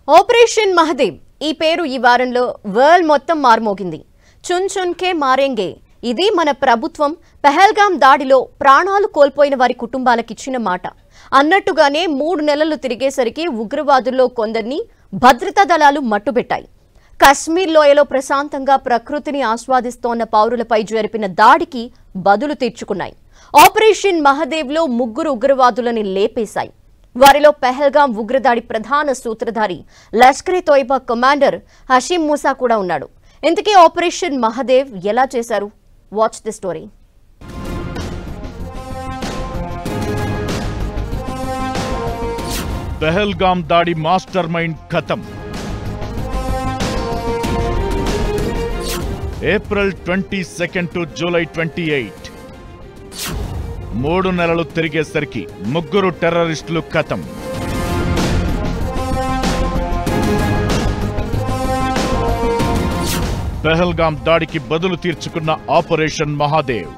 Operation Mahadev ఈ పేరు ఈ వారంలో వరల్డ్ మొత్తం మార్మోగింది. చున్ చున్ కే మారేంగే ఇది మన ప్రభుత్వం పహల్గాం దాడిలో ప్రాణాలు కోల్పోయిన వారి కుటుంబాలకు ఇచ్చిన మాట. అన్నట్టుగానే 3 నెలలు తిరిగేసరికి ఉగ్రవాదుల్లో కొందరిని భద్రతా దళాలు మట్టుబెట్టాయి. కశ్మీర్ లోయలో ప్రశాంతంగా ప్రకృతిని ఆస్వాదిస్తోన్న పౌరులపై జరిపిన దాడికి బదులు తీర్చుకున్నాయి. ఆపరేషన్ మహదేవ్లో 3 ఉగ్రవాదులని లేపేశాయి. వారిలో పహల్గాం ఉగ్రదాడి ప్రధాన సూత్రధారి లష్కరే తోయిబా కమాండర్ హషీం మూసా కూడా ఉన్నాడు. ఇంతకీ ఆపరేషన్ మహదేవ్ ఎలా చేశారు? Watch the story. పహల్గాం దాడి మాస్టర్ మైండ్ ఖతం. April 22 to July 28. 3 నెలలు తిరిగేసరికి 3 టెర్రరిస్టులు ఖతం. పహల్గాం దాడికి బదులు తీర్చుకున్న ఆపరేషన్ మహాదేవ్.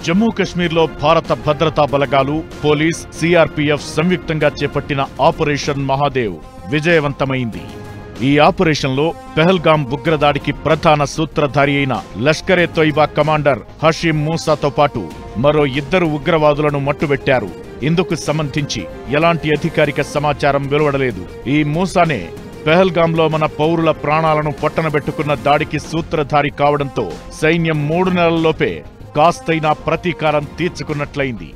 జమ్మూ కశ్మీర్లో భారత భద్రతా బలగాలు, పోలీస్, సిఆర్పీఎఫ్ సంయుక్తంగా చేపట్టిన ఆపరేషన్ మహాదేవ్ విజయవంతమైంది. ఈ ఆపరేషన్లో పహల్గాం ఉగ్రదాడికి ప్రధాన సూత్రధారి అయిన లష్కరే తోయిబా కమాండర్ హషీం మూసాతో పాటు మరో 2 ఉగ్రవాదులను మట్టుబెట్టారు. ఇందుకు సంబంధించి ఎలాంటి అధికారిక సమాచారం వెలువడలేదు. ఈ మూసానే పహల్గాంలో మన పౌరుల ప్రాణాలను పొట్టనబెట్టుకున్న దాడికి సూత్రధారి కావడంతో సైన్యం 3 నెలల్లోపే కాస్తైనా ప్రతీకారం తీర్చుకున్నట్లయింది.